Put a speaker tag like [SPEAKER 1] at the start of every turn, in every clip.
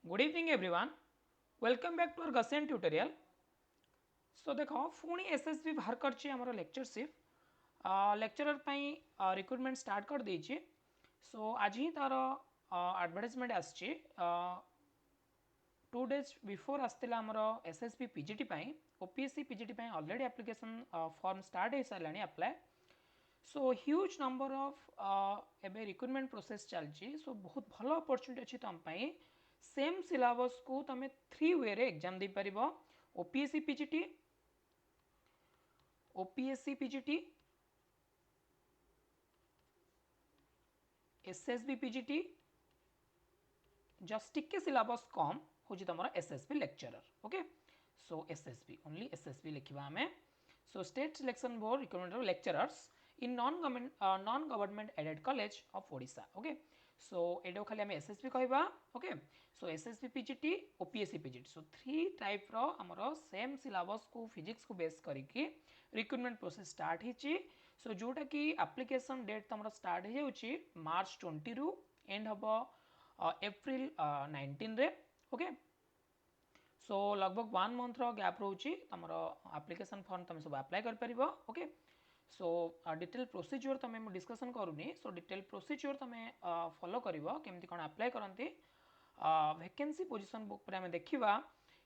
[SPEAKER 1] Good evening everyone. Welcome back to our Gaussian tutorial. So देखो पुणी SSB बाहर करछि हमर लेक्चरशिप लेक्चरर पई रिक्रूटमेंट स्टार्ट कर देछि. सो आज ही तार एडवर्टाइजमेंट आछि 2 days बिफोर आस्तिला हमर एसएसबी पीजीटी पई ओपीएससी पीजीटी पई ऑलरेडी एप्लीकेशन फॉर्म स्टार्ट हे सालानी apply. So huge number of एबे रिक्रूटमेंट प्रोसेस चलछि. सो बहुत भलो अपॉर्चुनिटी अछि तम पई. सेम सिलेबस को तमे 3 वे रे एग्जाम दे परिबो. OPSC PGT, OPSC PGT, SSB PGT, just टिके सिलेबस कम होची तमरा SSB lecturer. Okay, so SSB only SSB लिखिबा हमें. So state selection board recruitment lecturers in non government aided college of Odisha. Okay, so एडो खाली हमें एसएसबी कहबा. Okay, so SSB PGT, OPSC PGT, so 3 type रो हमरो सेम सिलेबस को physics को बेस करिकि रिक्रूटमेंट प्रोसेस स्टार्ट हिची. सो जोटा कि एप्लीकेशन डेट तमरो स्टार्ट हे जाउची मार्च 20 रु एंड हबो एप्रिल 19 रे. ओके, सो लगभग 1 मंथ रो गैप रोची तमरो एप्लीकेशन फॉर्म तमे सब अप्लाई कर परिबो. ओके, सो डिटेल प्रोसीजर तमे मु डिस्कशन करूनी. सो डिटेल प्रोसीजर तमे फॉलो करिवो केमती कोन अप्लाई करंती. वैकेंसी पोजीशन बुक पर हमें देखिबा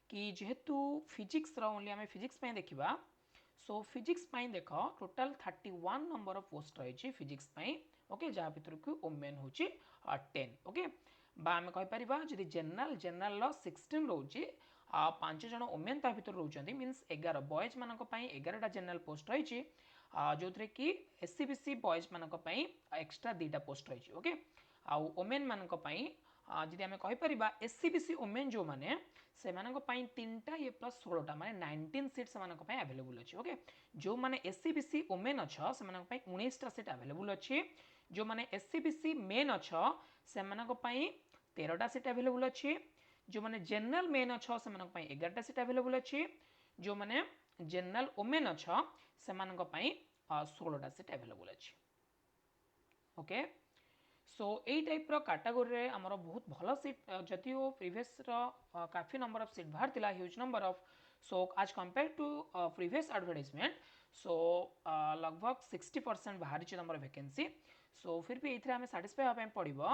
[SPEAKER 1] कि जेहेतु फिजिक्स रो ओनली हमें फिजिक्स पे देखिबा. सो फिजिक्स पे देखो टोटल 31 नंबर ऑफ पोस्ट रही फिजिक्स पे. ओके, जहाँ भीतर को ओमेन होची 10. ओके, बा आम कहीपर जदि जेनराल जेनराल 16 रोचे 5 जन ओमेन ता भीतर रोचंती मीन्स 11 बॉयज मानक पई 11टा जेनराल पोस्ट रही जो थे कि एससीबीसी बॉयज मानक पई एक्स्ट्रा 2टा पोस्ट रही. ओके, आउ ओमेन मानक पई जदि आम कहीपर एससीबीसी ओमेन जो मैंने से 3टा ये प्लस 16टा माने 19 सीट से अवेलेबल अच्छी. ओके, जो मैंने एससीबीसी ओमेन अच्छा से 19टा सीट अवेलेबल अच्छी. जो मैंने एससीबीसी मेन अच्छा से 13टा सीट अवेलेबल अच्छी. जो मैंने जनरल मेन अच्छा से 11टा सीट अवेलेबल अच्छी. जो मैंने जनरल ओमेन अच्छा से 16टा सीट अवेलेबल अच्छी. ओके, सो यही टाइप कैटेगोरी रे हमर बहुत भल सीट जदिओ प्रीवियस काफी नंबर ऑफ सीट बाहर तिला ह्यूज नंबर ऑफ. सो आज कंपेयर टू प्रीवियस एडवर्टाइजमेंट सो लगभग 60% बाहर नंबर वैकेंसी. सो फिर भी ये आम साटिस्फाई हाँ पड़ो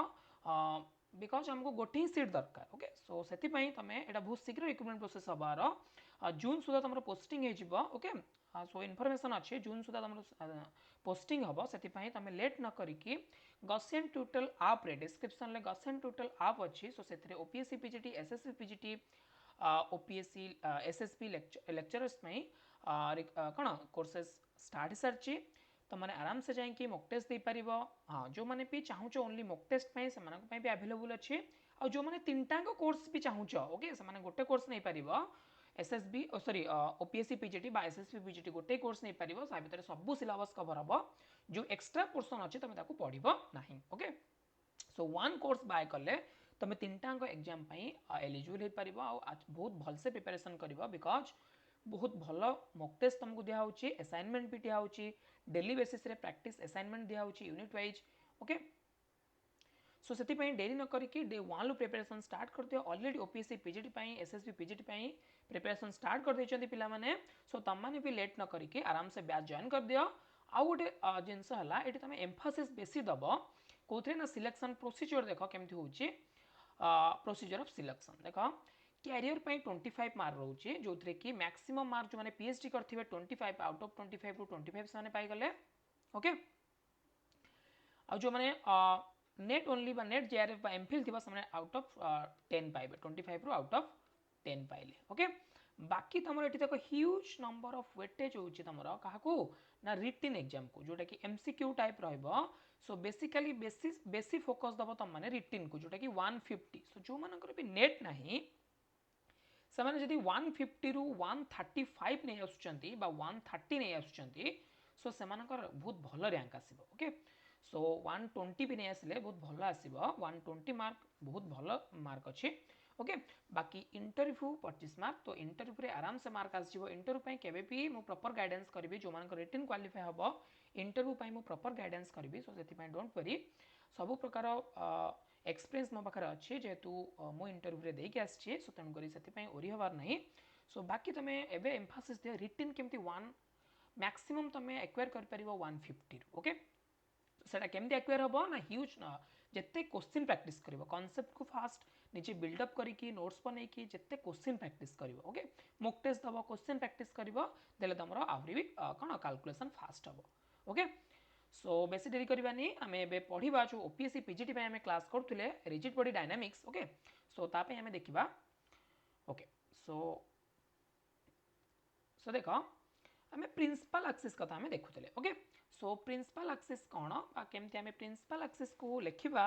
[SPEAKER 1] बिकज आमको गोटे ही सीट दरकार. ओके, सो से तुम यहाँ बहुत शीघ्र रिक्रूटमेंट प्रोसेस हबार जून सुधा तुम पोस्टिंग हो. ओके, सो इनफॉरमेशन अच्छे जून सुधा तुम पोस्टिंग हम से तुम लेट न करी गॉसियन ट्यूटोरियल आप रे डिस्क्रिप्शन में गॉसियन ट्यूटोरियल आप अच्छी. सो से OPSC PGT, SSC PGT, OPSC SSP lecturers कौन कोर्सेस स्टार्ट सारी तो मैंने आराम से जाकि मॉक टेस्ट दे पारिबो. हाँ, जो मैंने भी चाहूच ओनली मॉक टेस्ट पे से भी अवेलेबल अच्छे. और जो मैंने 3टा कोर्स भी चाहूच ओके से गोटे कोर्स नहीं पारिबो. एसएसबी सॉरी ओपीएससी पीजीटी बा एसएसबी पीजीटी गोटे कोर्स नहीं पारिबो. सा भीतर सब सिलेबस कवर हम जो एक्स्ट्रा पोर्शन अच्छे तुम ताको पढ़िबो नाही. ओके, सो 1 कोर्स बाय कले तुम 3टा एग्जाम एलिजिबल हो पार. बहुत भलसे प्रिपरेशन कर बिकज बहुत भल मॉक टेस्ट तुमको दिखाई असाइनमेंट भी दिखाई डेली बेसिस रे प्रैक्टिस असाइनमेंट दिखाई यूनिट वाइज. ओके, सो से डेरी न करके डे 1 रु प्रिपरेशन स्टार्ट कर दियो. Already OPSC PGT SSB PGT preparation start कर देछंती पिला माने. सो तम माने भी लेट न करके आराम से बैच जॉइन कर दियो. आउ गोटे जिनस है ये तुम एम्फासिस बेसी दब कौन ना सिलेक्शन प्रोसीजर देख केमती होची. प्रोसीजर ऑफ सिलेक्शन देख कैरियर 25 मार्क रोचे जो थे कि मैक्सिमम मार्क जो मैंने पीएचडी करथिबे 25 आउट ऑफ 25 रु 25 से पाई गले. ओके, आ जो मैंने net only net JRF MPhil थी से आउट ऑफ 10 पाइबे 25 रु आउट ऑफ 10 पाइले. ओके, बाकी तुम ये देख ह्यूज नंबर ऑफ वेटेज होची तुम क्या ना रिटिन एग्जाम को जोटा कि एमसीक्यू टाइप रहिबो. सो बेसिकली बेसी फोकस दब तुम माने रिटिन को जोटा कि 150. सो जो मानकर भी नेट नाही से मैंने जदि 150 रु 135 नहीं आसुचंती बा 130 नहीं आसुचंती सो से बहुत भल रैंक आसीबो. ओके, सो 120 भी नहीं आसिले बहुत भल आसीबो. 120 मार्क बहुत भल मार्क अच्छे. ओके, बाकी इंटरव्यू 25 मार्क तो इंटरव्यू रे आराम से मार्क आसीबो. इंटरव्यू पे केबे भी मु प्रॉपर गाइडेंस करबी जो मानक रिटन क्वालिफाई हबो इंटरव्यू पे मु प्रॉपर गाइडेंस करबी. सो सेति पे डोंट वरी सब प्रकार एक्सपीरियंस मो पाखे अच्छे जेहेतु मो इंटरव्यू देके आसी सो तेणुक से ओरी हबार नहीं सो बाकी तुम एवं एम्फासिस दियो रिटन केमती वन मैक्सिमम तुम एक्वायर कर 150 ओके सेटा केमती एक्वायर हम ना ह्यूज जिते क्वेश्चन प्रैक्टिस कर कॉन्सेप्ट को फास्ट निजे बिल्डअप करके नोट्स बनईकी जिते क्वेश्चन प्रैक्टिस कर ओके मुक टेस्ट दब क्वेश्चन प्रैक्टिस कर देले तुम आहरी भी कौन कैलकुलेशन फास्ट हम ओके सो बेसी देरी करवानी आम ए पढ़ा जो ओपीएससी पीजीटी आम क्लास करुले rigid body dynamics okay so ताप आम देखा ओके सो सो देख आम प्रिंसिपल एक्सिस कथा आम देखुले ओके सो प्रिंसिपल एक्सिस कौन केमती आम प्रिंसिपल एक्सिस को लिखा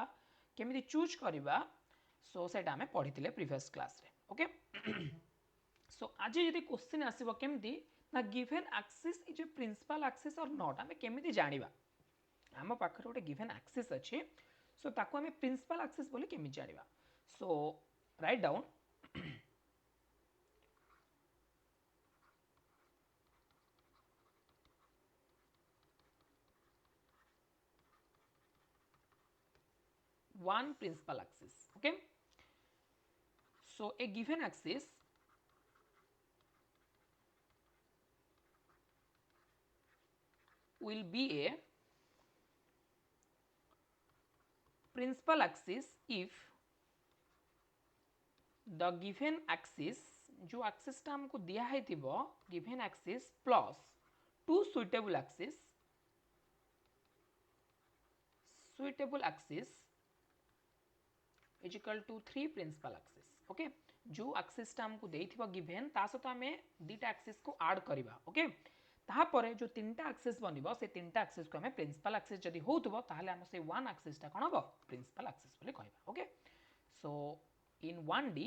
[SPEAKER 1] केमी चूज करवा सो सेटा आम पढ़ी प्रीवियस क्लास रे ओके सो आज यदि क्वेश्चन आसो केमती ना given axis is a principal axis or not आम केमी जाना आम पाखे गोटे गिवन एक्सिस अच्छे सो ताको आम प्रिंसिपल एक्सिस बोली केमी जाना so write down one principal axis okay so a given axis will be a principal axis if the given axis जो axis टा हमको दिया है थिबो given axis plus two suitable axis is equal to 3 principal axis okay जो axis टा हमको देइथिबा given ता सहित आम दीटा एक्सिस को ऐड करबा ओके तापर जो तीनटा एक्सिस बनइबो से तीनटा एक्सिस को आम प्रिंसिपल एक्सिस जदि होतबो ताहले हम से वन एक्सिस टा कोन हबो प्रिंसिपल एक्सिस बोली कहबा okay so in 1D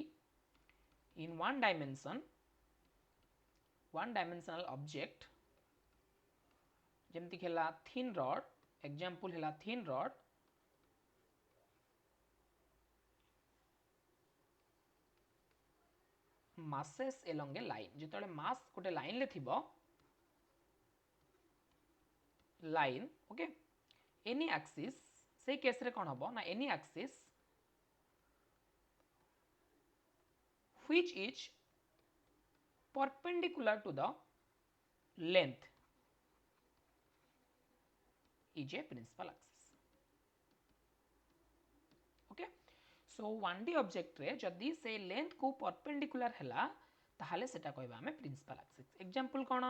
[SPEAKER 1] in one dimensional object जेमती खेला thin rod example Hella thin rod masses along a line जिते मास गोटे लाइन ले थिबो लाइन ओके एनी एक्सिस से केस रे कोन हबो ना any axis which is perpendicular to the length is a principal axis okay so 1D object रे जदि से लेंथ को परपेंडिकुलर हैला ताहाले सेटा कहबा हमें प्रिंसिपल एक्सिस एग्जांपल कोन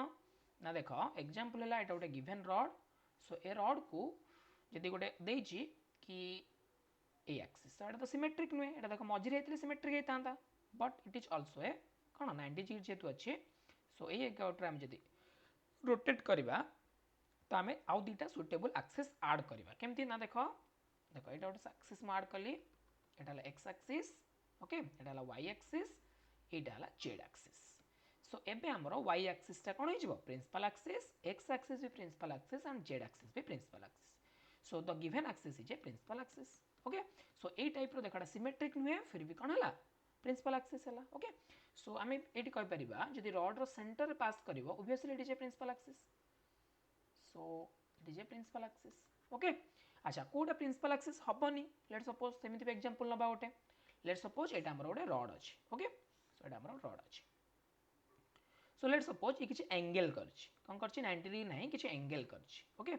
[SPEAKER 1] ना देखो एग्जांपल हैला एटा गोटे गिवन रॉड सो ए रॉड को जदि गोटे देछि कि ए एक्सिस एटा तो सिमेट्रिक नुए एटा देखो मझिरे हेतले सिमेट्रिक हेतांता बट इट इज आल्सो ए कोन 90 डिग्री जेतु अछि सो ए एकट्रा हम जदि रोटेट करबा तो आम आउ दुटा सुटेबल एक्सिस ऐड करबा केमती ना देखो देखो एटा गोटे एक्सिस म ऐड कली एटा हला एक्स एक्सिस ओके एटा हला वाई एक्सिस एटा हला जेड एक्सिस सो एबे हमरो वाई एक्सिस ता कोन हो जिवो प्रिंसिपल एक्सिस एक्स एक्सिस भी principal axis and z axis भी principal axis so the given axis is a principal axis okay so ए टाइप रो देखा सिमेट्रिक नुए फिर भी कोन हला प्रिंसिपल एक्सिस है ओके सो आम ये कही पार जदि रॉड रो सेंटर पास कर obviously it is a principal axis so it is a principal axis okay अच्छा कोटा प्रिंसिपल एक्सिस हबनी लेट सपोज सेमिति एग्जांपल नबा गोटे लेट सपोज एटा हमर गोटे रॉड अछि ओके सो एटा हमर रॉड अछि सो लेट सपोज ये किछि एंगल करछि कोन करछि 90 डिग्री नहीं किछि एंगल करछि okay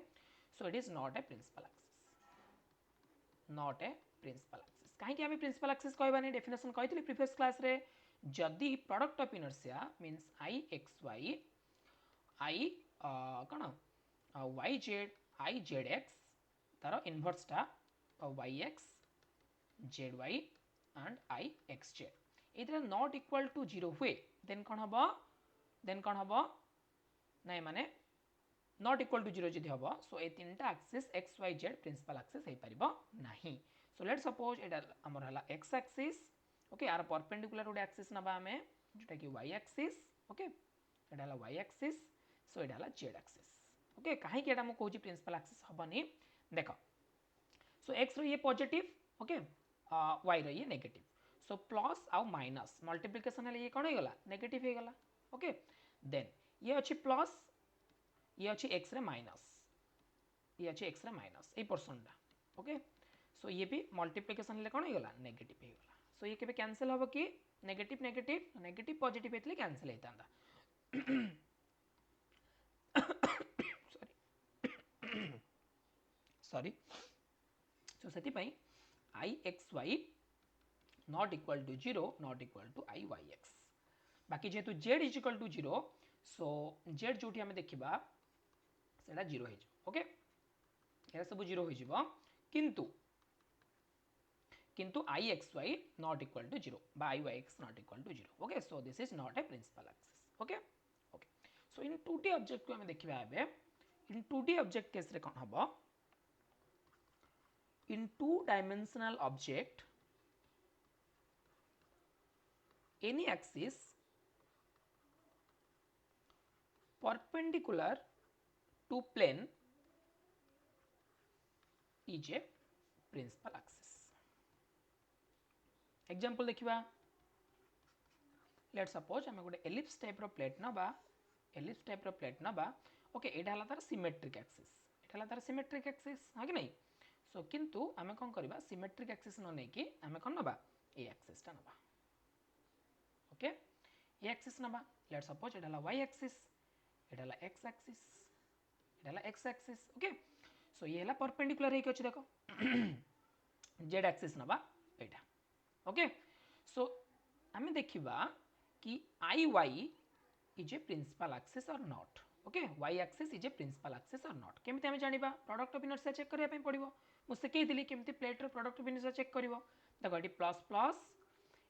[SPEAKER 1] so it is not a principal axis not a principal axis कहीं आम प्रिंसिपल एक्सिस कहबानी डेफिनेशन कही प्रीवियस क्लास रे जदि product of inertia means I x y I कौन वाई जेड एक्स तार इनवर्सटा y x z y and I x z ये नॉट इक्वल टू 0 हुए देन कौन हम नहीं माने नॉट इक्वल टू 0 जदि हम सो ये तीनटा axis X Y Z principal axis हो पारिबो नाही सो लेट सपोज एटा हमर हला एक्स एक्सिस ओके यार परपेंडिकुलर गोटे एक्सिस नबा हमें जोटा कि वाई एक्सिस ओके एटा हला वाई एक्सिस सो एटा हला जेड एक्सिस ओके काहे कि एटा म कहूची प्रिंसिपल एक्सिस हबनी देखो सो एक्स रो ये पॉजिटिव ओके वाई रो ये नेगेटिव सो प्लस आउ माइनस मल्टीप्लिकेशन हले ये कोन हो गला नेगेटिव हो गला ओके देन ये अछि प्लस ये अछि एक्स रे माइनस ए पोर्शन टा ओके सो सो ये भी मल्टीप्लिकेशन ले कौन होगा नेगेटिव होगा सो ये केबे कैंसिल हम कि नेगेटिव नेगेटिव नेगेटिव पॉजिटिव होते कैंसिल होता सॉरी सो से I x y not equal to 0 not equal to I y x बाकी जेहेतु z is equal to 0 so z जो आम देखा से 0 हो ओके ये सब 0 हो किंतु किंतु I x y not equal to 0 बा I y x not equal to 0 okay so this is not a principal axis okay okay so in 2D object को हम देखिबा एबे इन 2D ऑब्जेक्ट केस रे कोन हबो इन 2 dimensional object any axis perpendicular to plane is a principal axis example देखिबा let suppose हम गोटे ellipse type रो plate नबा एलिप्स टाइप रो प्लेट नबा ओके एटा हला तार सिमेट्रिक एक्सिस एटा हला तार सिमेट्रिक एक्सिस हा कि नहीं सो किंतु आमे कोन करबा सिमेट्रिक एक्सिस न नै कि आमे कोन नबा ए एक्सिस ता नबा ओके ये एक्सिस नबा लेट सपोज एटा हला y एक्सिस एटा हला x एक्सिस एटा हला x एक्सिस ओके सो ये हला परपेंडिकुलर हे अछि देखो z एक्सिस नबा एटा ओके सो हमें देखिबा कि I y is a principal axis or not okay y axis is a principal axis or not केमती हमें जानिबा प्रोडक्ट ऑफ इनर्शिया चेक करिया पे पड़िबो मु से कहि दिली केमती प्लेट रो प्रोडक्ट ऑफ इनर्शिया चेक करिवो देखो एटी प्लस प्लस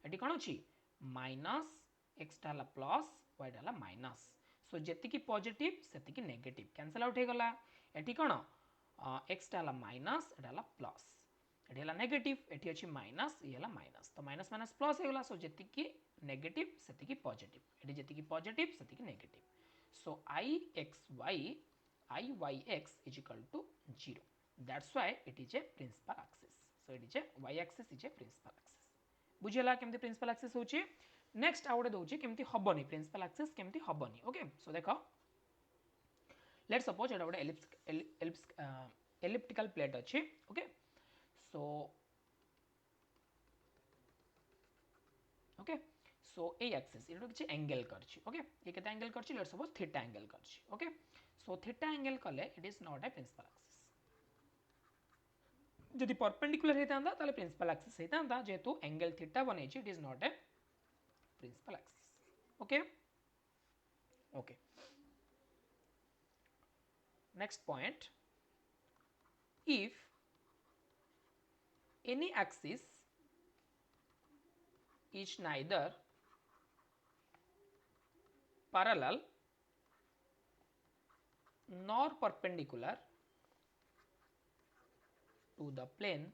[SPEAKER 1] एटी कोन अछि माइनस एक्स टा प्लस वाई टा माइनस सो जेति की पॉजिटिव सेति की नेगेटिव कैंसिल आउट हे गला एटी कोन एक्स टा माइनस एटा प्लस एटी हला नेगेटिव एटी अछि माइनस ये हला माइनस तो माइनस माइनस प्लस हे गला सो जेति की नेगेटिव सेति की पॉजिटिव एटी जेति की पॉजिटिव सेति की negative so I y x is equal to 0 that's why it is a principal axis so it is a y axis is a principal axis बुझिला केमती प्रिंसिपल एक्सिस होची next out दोची केमती हबनी प्रिंसिपल एक्सिस केमती हबनी okay so देखो late suppose एटा गोटे एलिप्टिकल प्लेट अछि ओके सो ओके सो ए एक्सिस इटा किछि एंगल करछि ओके ये केते एंगल करछि लेट सपोज थीटा एंगल करछि ओके सो थीटा एंगल कले it is not a principal axis जदि परपेंडिकुलर हेतांदा ताले प्रिंसिपल एक्सिस हेतांदा जेतु एंगल थीटा बनेछि it is not a principal axis okay okay next point if any axis is neither parallel nor perpendicular to the plane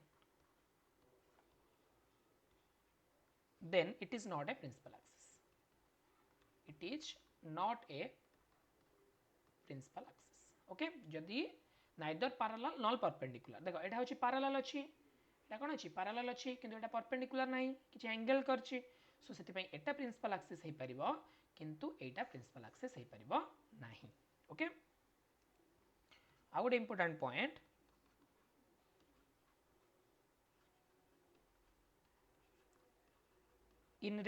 [SPEAKER 1] then it is not a principal axis it is not a principal axis okay जदि neither parallel knoll perpendicular देखो एटा होची parallel अछि एटा कोन अछि parallel अछि किंतु एटा perpendicular नाही किछि angle करछि सो सेति पई एटा प्रिंसिपल एक्सिस हे परिबो किंतु एटा प्रिंसिपल एक्सिस हे परिबो नाही okay a good important point in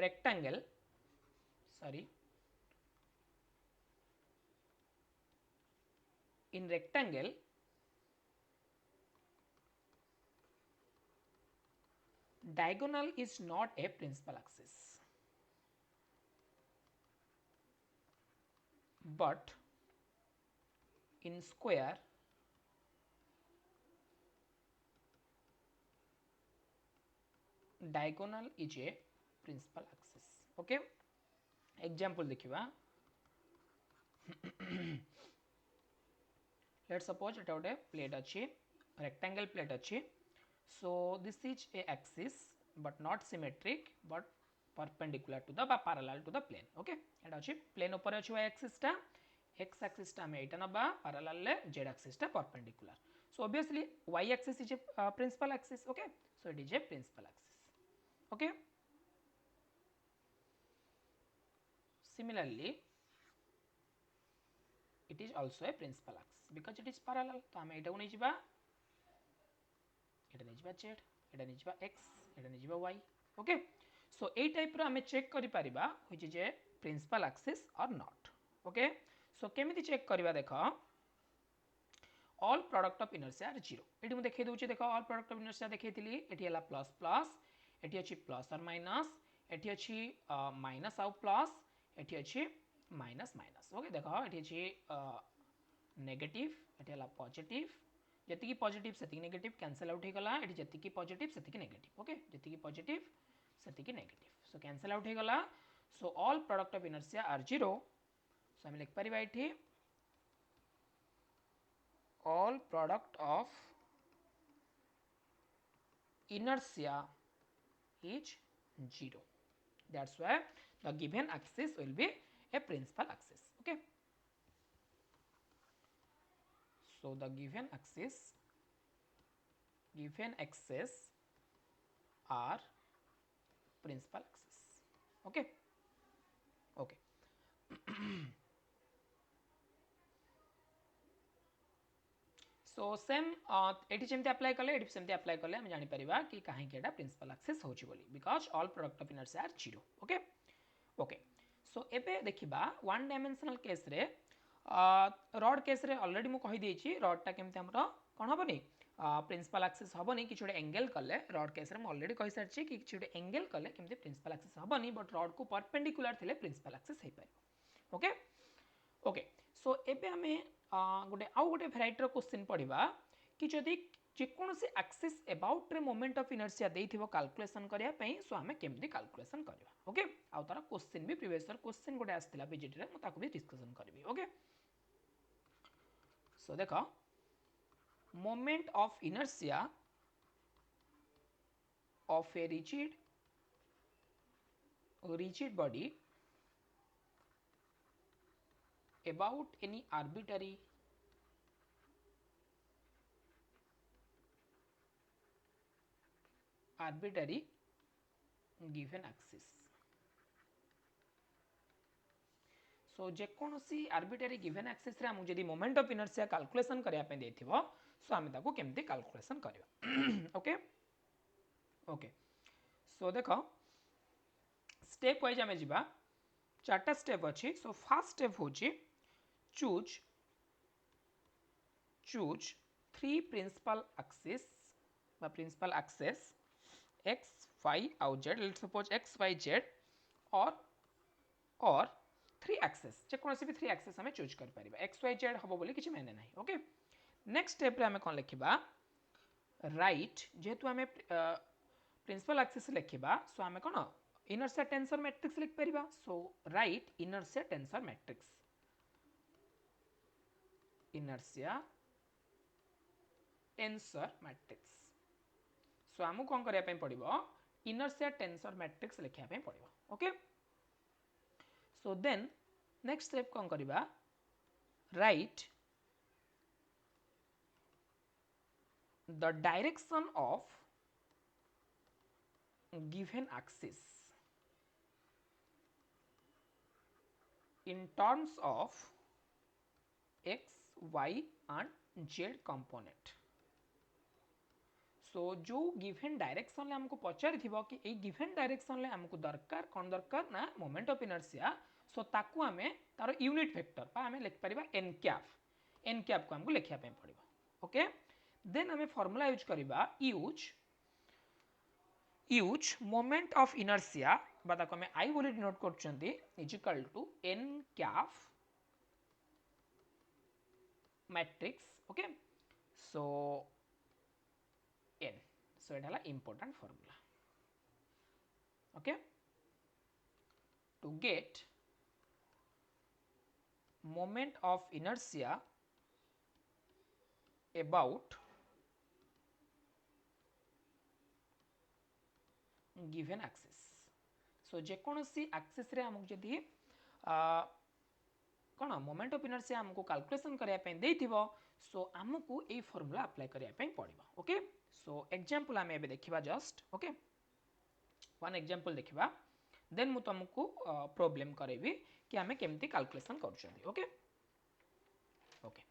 [SPEAKER 1] rectangle sorry in rectangle diagonal is not a principal axis but in square diagonal is a principal axis okay example देखिबा let's suppose एटा गोटे plate अछि rectangle plate अछि so this is a axis but not symmetric but perpendicular to the ba parallel to the plane okay एटा अछि plane ऊपर अछि y axis टा x axis टा में एटा नबा parallel ले z axis टा perpendicular so obviously y axis is a principal axis okay so it is a principal axis okay similarly it is also a principal axis because it is parallel तो आम एटा को नहीं जिबा एटा नहीं जिबा z एटा नहीं जिबा x एटा नहीं जिबा y ओके सो ए टाइप रो आम चेक करि परिबा which is a principal axis or not okay so केमिति चेक करबा देखो all product of inertia are 0 एटी मु देखै दउची देखो ऑल प्रोडक्ट ऑफ इनर्शिया देखैतिली एटी हला प्लस प्लस एटी अछि प्लस और माइनस एटी अछि माइनस आउ प्लस एटी अछि माइनस माइनस ओके देखो एटी अछि नेगेटिव एटी हला पॉजिटिव जति पॉजिटिव सेति नेगेटिव कैंसिल आउट हे गला एटी जति पॉजिटिव सेति नेगेटिव ओके जति पॉजिटिव सेति नेगेटिव सो कैंसिल आउट हे गला so all product of inertia are 0 so हम लिख परिबा एठी all product of inertia is 0 that's why the given axis will be a principal axis okay so the given axis are principal axis okay okay so same eighty सेमती apply कले eighty सेमती apply कले हम जानि परिबा कि काहे कि एटा principal axis होची बोली because all product of inertia are 0 okay okay so एबे देखिबा वन डायमेंशनल केस रे रॉड केस रे ऑलरेडी मु कहि देछि रॉड टा केमते हमरो कोन हबनी प्रिंसिपल एक्सिस हबनी कि छोटे एंगल कले रॉड केस रे मु ऑलरेडी कहि सारछि कि छोटे एंगल कले केमते प्रिंसिपल एक्सिस हबनी बट रॉड को परपेंडिकुलर थिले प्रिंसिपल एक्सिस हे पारिबो ओके ओके सो एबे हमें गोटे आउ गोटे भेराइटी क्वेश्चन पढ़ा कि जदि जेकोसी एक्सिस अबाउट रे मोमेंट ऑफ इनर्शिया देइथिबो कैलकुलेशन करिया पई सो हमें केमदी कैलकुलेशन करबा ओके आउ तार क्वेश्चन भी प्रीवियस ईयर क्वेश्चन गोटे आस्थिला बीजीटी रे म ताको भी डिस्कशन करबी ओके सो देखो moment of inertia of a rigid body about any arbitrary given axis so जेकोसी आर्बिट्रेरी गिवन एक्सिस रे हम जदी मोमेंट ऑफ इनर्शिया कैलकुलेशन करिया पे देथिबो सो हम ताको केमती कैलकुलेशन करबा ओके ओके सो देखो स्टेप वाइज हमें जिबा चारटा स्टेप अछि सो फर्स्ट स्टेप होची choose three principal axis বা principal axis x y और z let's suppose x y z or three axes जेकोसी भी थ्री एक्सेस हमें चूज कर परिबा x y z हबो बोली किछि माने नाही ओके नेक्स्ट स्टेप रे हमें कोन लिखिबा राइट जेतु हमें प्रिंसिपल एक्सिस लिखिबा सो हमें कोन इनर्शिया टेंसर मैट्रिक्स लिख परिबा सो राइट इनर्शिया टेंसर मैट्रिक्स सो हमु कोन करिया पे पड़िबो इनर्शिया टेंसर मैट्रिक्स लिखिया पे पड़िबो okay so then next step कोन करिबा right the direction of given axis in terms of x, y and z component सो जो गिवन डायरेक्शन ले हमको पचारि थिबो कि ए गिवन डायरेक्शन ले हमको दरकार कोन दरकार ना मोमेंट ऑफ इनर्शिया सो ताकू हमें तार यूनिट वेक्टर बा हमें लिख परिबा n कैप को हमको लिखिया पे पड़िबो ओके देन हमें फार्मूला यूज करिबा यूज मोमेंट ऑफ इनर्शिया बा ताको हमें i बोली डिनोट करचंती is equal to n cap matrix okay so n so it is important formula okay to get moment of inertia about given axis so जेकोसी axis रे हमक जदी कोन मोमेंट ऑफ इनर्शिया हमको कैलकुलेशन करिया पे देथिबो सो हमको ए फार्मूला अप्लाई करिया पे पड़िबो ओके सो एग्जांपल आमे एबे देखिबा जस्ट ओके वन एग्जांपल देखिबा देन मु तुमको प्रॉब्लम करेबी कि हमें केमती कैलकुलेशन करछंती okay okay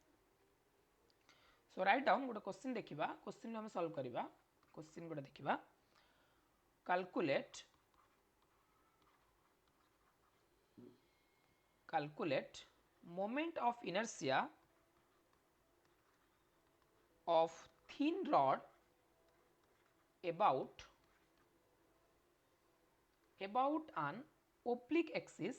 [SPEAKER 1] so write down गोटे क्वेश्चन देखिबा क्वेश्चन हम सॉल्व करबा क्वेश्चन गोटे देखिबा calculate moment of inertia of thin rod about an oblique axis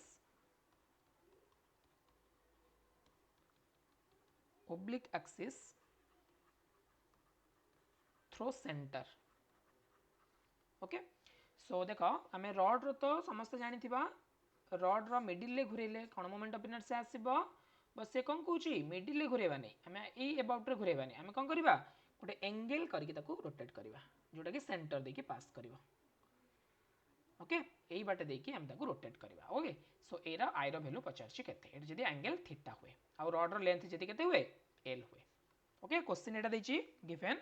[SPEAKER 1] through center. Okay so देख आम रड रो तो समस्त जानी रड रो मिडिल ले घुरेले कौन मोमेंट ऑफ इनर्शिया आसीबो बस से कौन कहूँ मिडिल ले घुरेबा नहीं आम ये एबाउट रे घुरेबा नहीं आम कौन करबा गोटे एंगल करके ताको रोटेट करबा जोटा कि सेंटर देकी पास करबो ओके यही बाटे देकी हम ताको रोटेट करबा ओके सो एरा आई रो वैल्यू पचारछि केते एटा जदी एंगल थीटा हुए आ रड रो लेंथ जदी केते हुए एल हुए ओके क्वेश्चन एटा देछि गिवन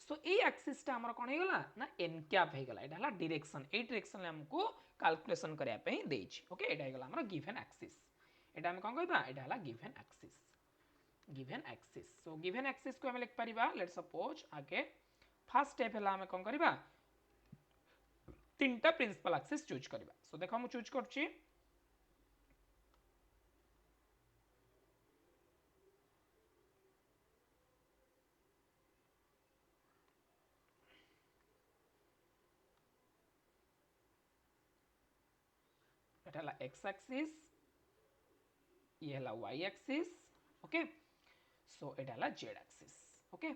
[SPEAKER 1] सो ये एक्सिस टा हमर कोन हेगला ना एन कैप हेगला एटा हला डायरेक्शन ए डायरेक्शन ले हमको कैलकुलेशन करिया पे देछि ओके एटा हेगला हमर गिवन एक्सिस एटा हम कोन कहबा एटा हला given axis so given axis को हम लिख परिबा लेट्स सपोज आगे फर्स्ट स्टेप हला हम कोन करबा तीनटा प्रिंसिपल एक्सिस चूज करबा सो देखो हम चूज करछि x axis ये हला y axis ओके सो एटा हला z axis okay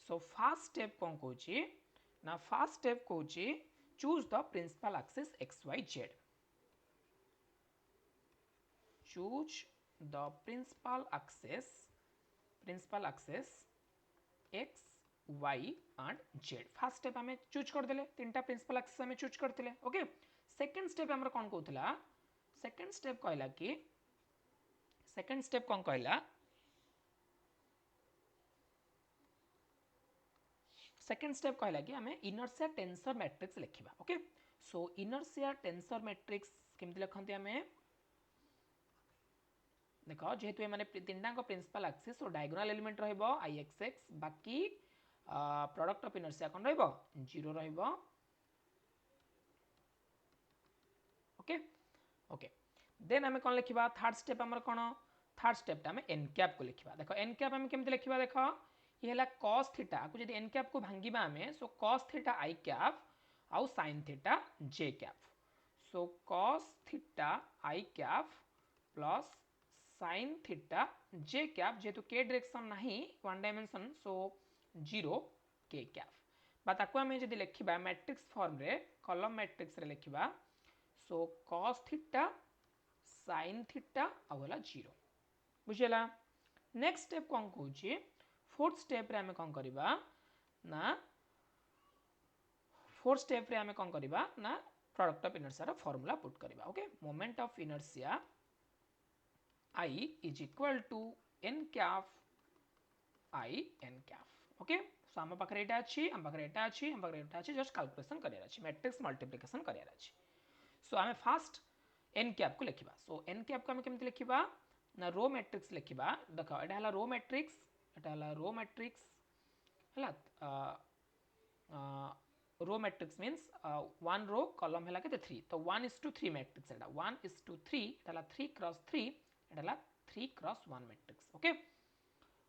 [SPEAKER 1] so first step कोन कहूची ना फर्स्ट स्टेप कहूची choose the principal axis xyz choose the principal axis x y and z first step हमें चूज कर देले तीनटा प्रिंसिपल एक्सिस हमें चूज करथिले ओके सेकंड स्टेप हमर कोन कहउतला सेकंड स्टेप कहला कि सेकंड स्टेप कोन कहला सेकंड स्टेप कहला कि हमें इनर्शिया टेंसर मैट्रिक्स लिखिबा okay so inertia tensor matrix केमति लिखंती हमें देखो जेहेतु ये माने तीनटा को प्रिंसिपल एक्सिस और डायगोनल एलिमेंट रहइबो ix बाकी प्रोडक्ट ऑफ इनर्शिया कोन रहइबो 0 रहइबो ओके ओके देन हमें कौन लिखा थर्ड स्टेप आमर कौन थर्ड स्टेप हमें एन कैप को लिखा देखो एन कैप हमें केमती लिखा देख ये है कॉस थीटा को जब एन कैप को भांगिबा हमें सो कॉस थीटा आई कैप आउ साइन थीटा जे कैप सो कॉस थीटा आई कैप प्लस साइन थीटा जे कैप जेहेतु के डायरेक्शन नहीं वन डायमेंशन सो 0 के कैप बात आम जब लिखा मैट्रिक्स फॉर्म रे कॉलम मैट्रिक्स रे लिखा so cos theta sine theta आउला 0 बुझेला नेक्स्ट स्टेप कौन कहूँ फोर्थ स्टेप रे हमें कौन करबा ना फोर्थ स्टेप रे हमें कौन करबा ना प्रोडक्ट ऑफ इनर्शिया रा फार्मूला पुट करबा okay moment of inertia I is equal to n cap I n cap okay so हम पाखरे एटा अछि हम पाखरे एटा अछि हम पाखरे एटा अछि जस्ट कैलकुलेशन करियार अछि मैट्रिक्स मल्टीप्लिकेशन करियार अछि सो हमें फास्ट एन कैप को लिखा सो एन कैप को हमें केमती लिखा ना रो मैट्रिक्स लिखा देख एटा हला रो मैट्रिक्स हला row matrix means one row column हला केते 3 तो 1:3 मैट्रिक्स एटा 1:3 एटा 3x3 एटा हला 3x1 matrix okay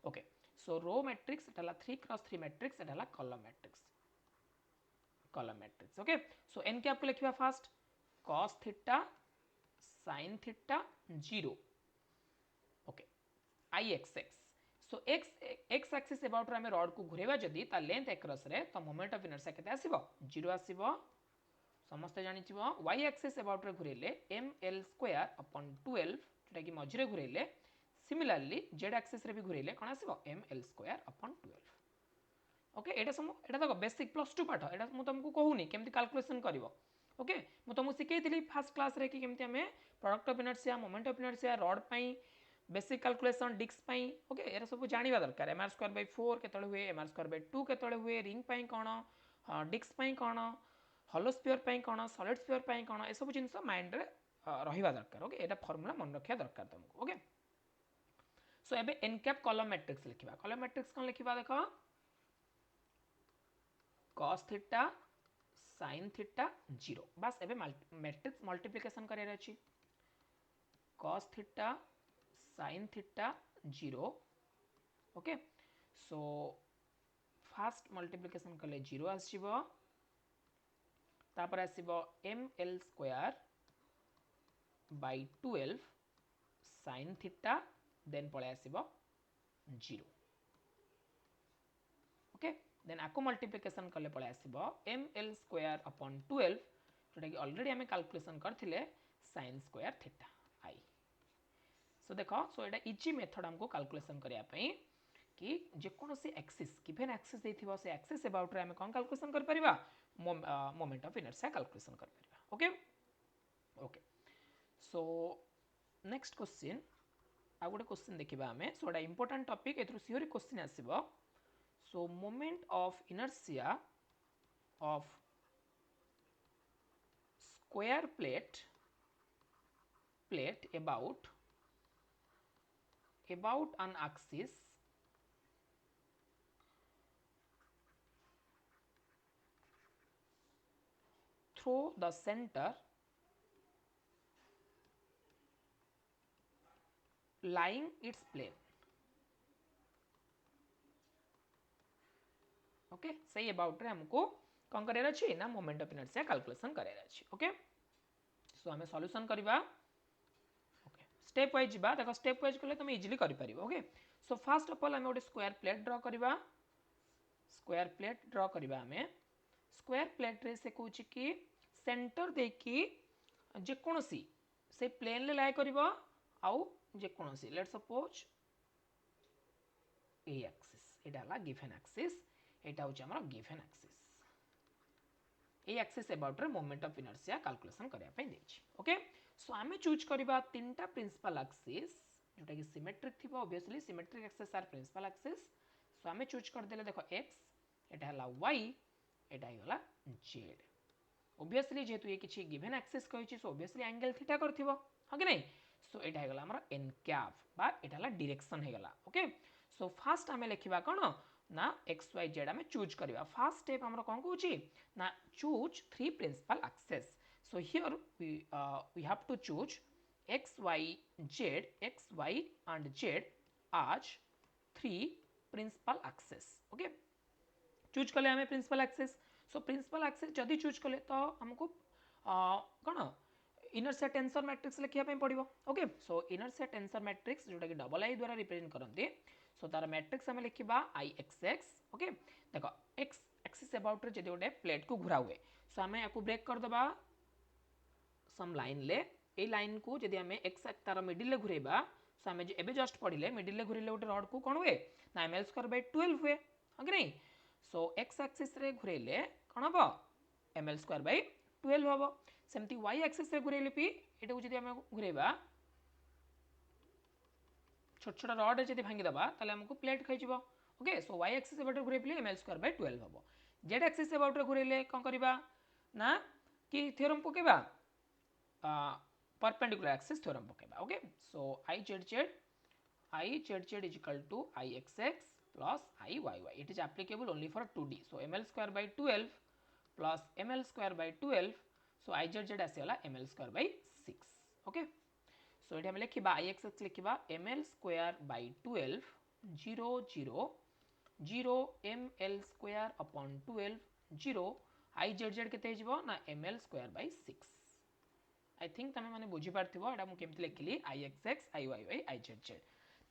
[SPEAKER 1] okay so row matrix एटा हला 3x3 मैट्रिक्स एटा हला column matrix okay so n cap को लिखा first cos theta sin theta 0 okay ix so x axis about हमें रॉड को घुरेबा जदी ता लेंथ एक्रॉस रे तो मोमेंट ऑफ इनर्शिया केते आसीबो 0 आसीबो समस्त जानि छिबो y एक्सिस अबाउट रे घुरेले ml/12 जेटा कि मझिरे घुरेले सिमिलरली z एक्सिस रे भी घुरेले कोन आसीबो ml/12 ओके एटा देखो बेसिक +2 पाठ एटा मु तुमको कहूनी केमती कैलकुलेशन करिवो ओके मु तुमको सिखेइथिली फर्स्ट क्लास रे कि केमती हमें product of inertia moment of inertia rod पई बेसिक कैलकुलेशन डिस्क पई ओके एरा सब जानिबा दरकार mr²/4 केतळे हुए mr²/2 केतळे हुए रिंग पई कोन डिस्क पई कोन हॉलो स्फीयर पई कोन सॉलिड स्फीयर पई कोन ए सब जिंस माइंड रे रहिबा दरकार ओके एटा फार्मूला मन रखिया दरकार तुमको ओके सो एबे एन कैप कॉलम मैट्रिक्स लिखिबा कॉलम मैट्रिक्स कोन लिखिबा देखो cos थीटा sin थीटा 0 बस एबे मैट्रिक्स मल्टीप्लिकेशन करे अछि cos theta sin theta 0 okay so first multiplication कले 0 आसीबो तापर आसीबो ml square by 12 sin theta then पळे आसीबो 0 ओके देन आको मल्टीप्लिकेशन कले पळे आसीबो ml स्क्वायर अपॉन 12 जोटा कि ऑलरेडी हमें कैलकुलेशन करथिले sin स्क्वायर थीटा i सो देखो सो एटा इजी मेथड हमको कैलकुलेशन करिया पई कि जे कोनोसी एक्सिस गिवन एक्सिस देथिबो से एक्सिस अबाउट रे हम कोन कैलकुलेशन कर परिबा मोमेंट ऑफ इनर्शिया कैलकुलेशन कर परिबा okay okay so next question आ गोटे क्वेश्चन देखिबा हमें सो एटा इंपोर्टेंट टॉपिक एथरो सियोर क्वेश्चन आसीबो so moment of inertia of square plate about an axis through the center lying its plane okay सही अबाउट रे हमको कौन करे अछि ना मोमेंट ऑफ इनर्शिया कैलकुलेशन करे अछि ओके सो हमें सॉल्यूशन करबा ओके स्टेप वाइज बा देखो स्टेप वाइज कले तुम इजीली करि परिबो okay so first of all हमें ओटे स्क्वायर प्लेट ड्रा करबा हमें स्क्वायर प्लेट रे से कहूची कि सेंटर देखि जे कोनोसी से प्लेन ले लाई करबा आउ जे कोनोसी let's suppose A axis Etah La given axis एटा होची हमर given axis A axis about रे मोमेंट ऑफ इनर्शिया कैलकुलेशन करिया पे देछि ओके सो हमें चूज करबा तीनटा प्रिंसिपल एक्सिस जोटा कि सिमेट्रिक थिबो obviously symmetric axis are principal axis so हमें चूज कर देले देखो x एटा हला y एटा हला z ऑब्वियसली जेतु ये किछि गिवन एक्सिस कहिछि सो ऑब्वियसली एंगल थीटा करथिबो ह कि नै सो एटा हेगला हमर n कैप बा एटा हला डायरेक्शन हेगला ओके सो फर्स्ट हमें लिखिबा कोन ना x y z हमें चूज करबा फर्स्ट स्टेप हमर कोन कहूची ना choose three principal axis so here we have to choose x y and z as three principal axis okay choose कले हमें principal axis so principal axis जदि choose कले तो हमको कौन इनर्शिया टेंसर मैट्रिक्स लिखिया पे पड़िबो okay so inertia tensor matrix जोटा कि डबल आई द्वारा रिप्रेजेंट करंती सो तार मैट्रिक्स हमें लिखिबा ix ओके देखो x एक्सिस अबाउट रे जदि ओटे प्लेट को घुरा हुए सो हमें याको ब्रेक कर दबा सम लाइन ले ए लाइन को जदि हमें x तार मिडिल ले घुरेबा सो हमें एबे जस्ट पढ़िले मिडिल ले घुरिले ओटे रॉड को कोन हुए ना ml2/12 हुए ओके नहीं सो x एक्सिस रे घुरेले कोन हबो ml2/12 हबो सेमती y एक्सिस रे घुरेले पी एटा को जदि हमें घुरेबा छोट छोट रॉड जदि भांगी दबा ताले हमको प्लेट खाइ जिवो okay so y axis about घुरेले ml2/12 हबो z एक्सिस अबाउट घुरेले कोन करबा ना कि थ्योरम पकेबा perpendicular axis theorem पकेबा okay so izz is equal to ixx plus iyy it is applicable only for 2d so ml2/12 plus ml2/12 so izz आसीला ml2/6 ओके सो एटा हम लिखिबा ixx लिखिबा ml2/12 0 0 0 ml2/12 0 izz केते हिजबो ना ml2/6 I think तमे माने बुझी पारथिबो एटा मु केमति लिखली ixx iyy izz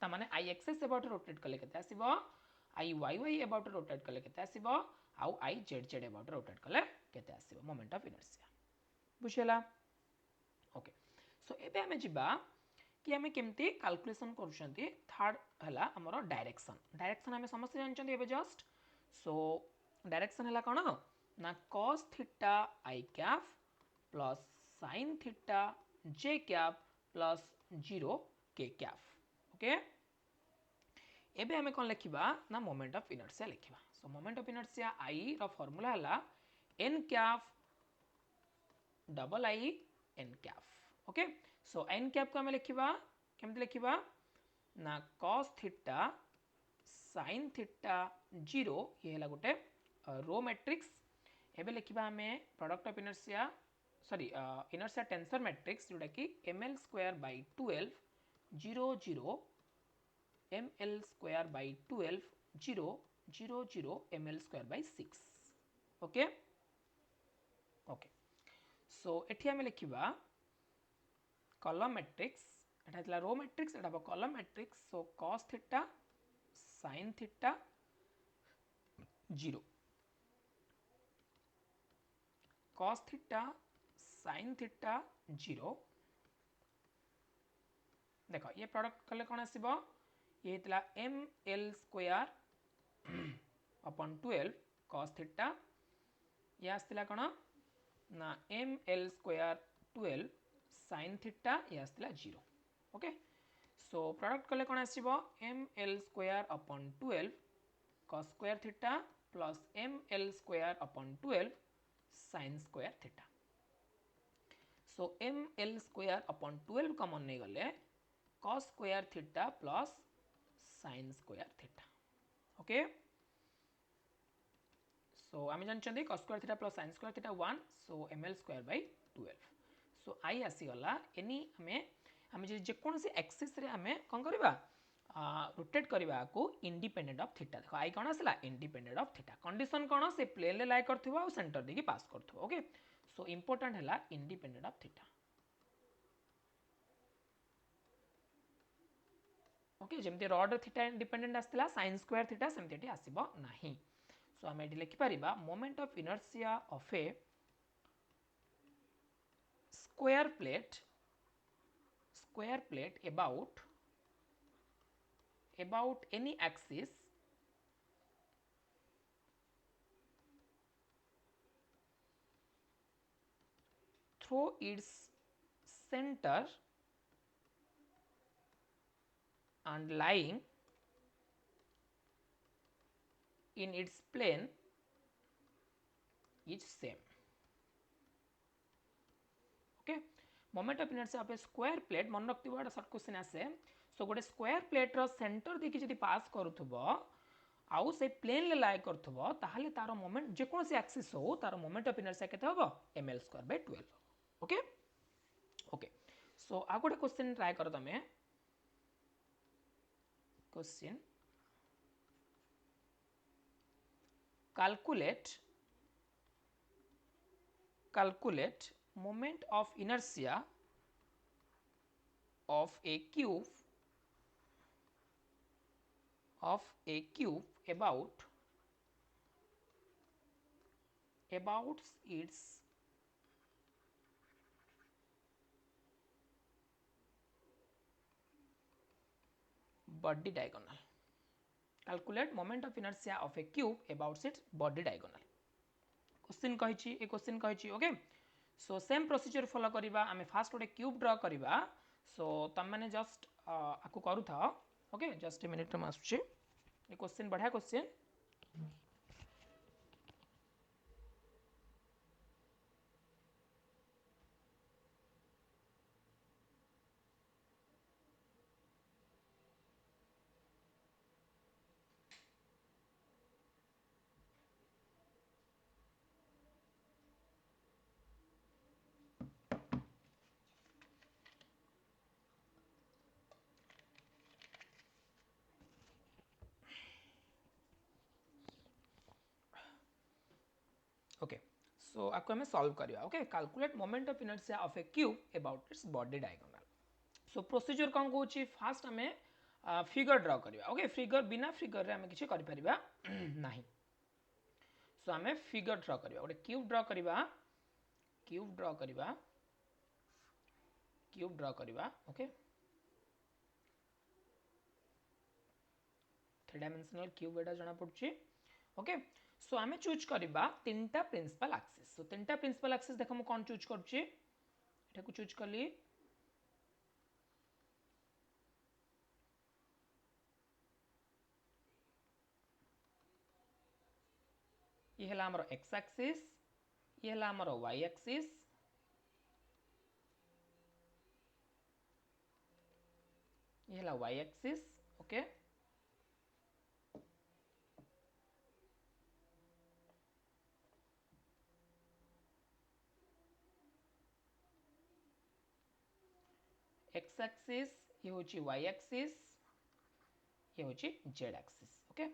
[SPEAKER 1] त माने ixx अबाउट रोटेट कले केते आसीबो iyy अबाउट रोटेट कले केते आसीबो आउ izz अबाउट रोटेट कले केते आसीबो मोमेंट ऑफ इनर्शिया बुझेला ओके सो एबे हमें जिबा कि हमें केमति कैलकुलेशन करूछंती थर्ड हला हमरो डायरेक्शन हमें समझ जानचंती एबे जस्ट सो डायरेक्शन हला कोन ना cos theta i cap plus sin theta j cap plus 0 k cap okay एबे हमें कोन लिखिबा ना मोमेंट ऑफ इनर्शिया लिखिबा so moment of inertia i रो फार्मूला हला n cap double i n cap okay so n cap को हमें लिखिबा केमति लिखिबा ना cos थीटा sin थीटा 0 ये है गोटे रो मैट्रिक्स एबे लिखिबा हमें product of inertia sorry inertia tensor matrix जोटा कि ml square by 12 0 0 ml square by 12 0 0 0 ml square bye 6 okay okay सो एठी हमें लिखिबा कॉलम मैट्रिक्स एटा हला रो मैट्रिक्स एटा बा column Matrix so cos theta sin theta 0 cos theta sin theta 0 देखो ये product कले कौन आसीबो ये हितला ml square upon 12 cos theta ये आस्तिला कौन ना ml स्क्वायर 12 sin थीटा ये आस्तिला 0 ओके सो प्रोडक्ट कले कौन आसीबो ml square upon 12 cos square theta plus ml square upon 12 sin square theta so ml square upon 12 common नहीं गले cos square theta plus sin square theta okay so आम जानते cos square theta plus sin square theta 1 so ml square by 12 so I आसीगला any आम जेकोसी axis रे आमे कौन करवा रोटेट करने को इंडिपेंडेंट ऑफ थीटा देखो आई कौन आसला इंडिपेंडेंट ऑफ थीटा कंडीशन कौन से प्लेन लाई करथिबो आ सेंटर देकी पास करथिबो ओके सो इंपोर्टेंट हैला इंडिपेंडेंट ऑफ थीटा ओके जेमती रॉड थीटा इंडिपेंडेंट आसला sin स्क्वायर थीटा सेमती आसीबो नाही सो आम एटी लिखि परिबा moment of inertia of a square plate about any axis through its center and lying in its plane is same okay moment of inertia of a square plate मन रखिबो एटा short question आसे सो गोटे square plate रो centre देखि जदि पास करूथबो आउ से plane ले लाई करथबो ताहाले तार moment जे कोनसी एक्सिस हो तार मोमेंट ऑफ इनर्शिया केते होबो ml square by 12 okay okay so आ गोटे क्वेश्चन ट्राई करो तमे question calculate moment of inertia of a cube about its body diagonal calculate moment of inertia of a cube about its body diagonal question कहिछि ए question कहिछि okay so same procedure follow करिबा आमे fast गोटे cube draw करिबा सो तम माने just आकु करू था ओके जस्ट ए मिनिट में आसुछि ए क्वेश्चन बढ़िया क्वेश्चन ओके सो आपको हमें सॉल्व करिया okay calculate moment of inertia of A cube about its body diagonal so procedure कौन कहूँ फास्ट हमें फिगर ड्रा करिया ओके फिगर बिना फिगर रे हमें किछि करि परिबा नाही सो हमें फिगर ड्रा करिया ओके क्यूब ड्रा करिया ओके 3 डायमेंशनल क्यूब एटा जणा पड़छि ओके सो आमे चूज करबा तीनटा प्रिंसिपल एक्सिस सो तीनटा प्रिंसिपल एक्सिस देखो मु कोन चूज करछि एटा को चूज करली ये हला हमर x एक्सिस ये हला हमर y एक्सिस ये है y axis okay x axis ये होची y एक्सिस ये होची z एक्सिस ओके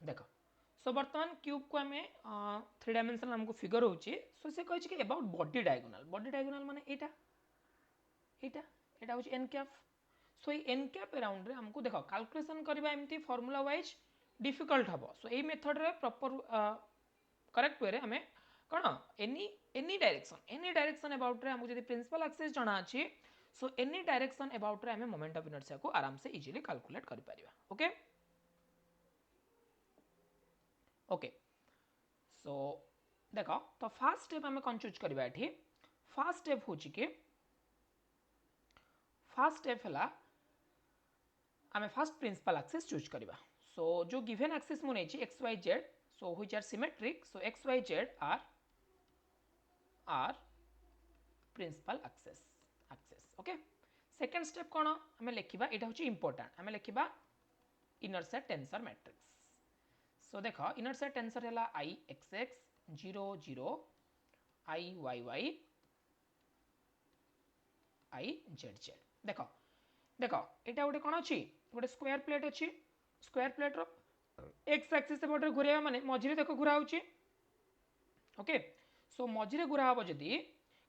[SPEAKER 1] देखो सो बर्तमान क्यूब को आम 3 डायमेंशनल हमको फिगर होची सो से कहि कि अबाउट बॉडी डायगोनल माने एटा एटा एटा होची एन कैप सो ये एन कैप अराउंड रे हमको देखो कैलकुलेशन करबा एमती फार्मूला वाइज डिफिकल्ट हबो सो ए मेथड रे प्रॉपर करेक्ट वे रे हमें कौन एनी डायरेक्शन अबाउट रे हमको जदी प्रिंसिपल एक्सिस जଣା अछि सो एनी डायरेक्शन अबाउट रे हमें मोमेंट ऑफ इनर्शिया को आराम से इजीली कैलकुलेट कर परिबा ओके ओके सो देखो तो फर्स्ट स्टेप हमें कौन चूज करबा एठी फर्स्ट स्टेप होची कि फर्स्ट स्टेप हला हमें फर्स्ट प्रिंसिपल एक्सिस चूज करबा सो जो गिवन एक्सिस मु नेछि x Y z so which are symmetric so x Y z are principal axis okay second step कोन हमें लिखिबा एटा होची इंपोर्टेंट हमें लिखिबा inertia tensor matrix so देखो इनर सेट टेंसर हला I x x 0 0 I y y I z z देखो देखो एटा गोटे कौन अच्छी गोटे स्क्वायर प्लेट अच्छी स्क्वायर प्लेट रो एक्स एक्सिस एपटे घुराइबा माने मझिरे देखो घुरा होची ओके सो मझिरे घुरा हबो जदी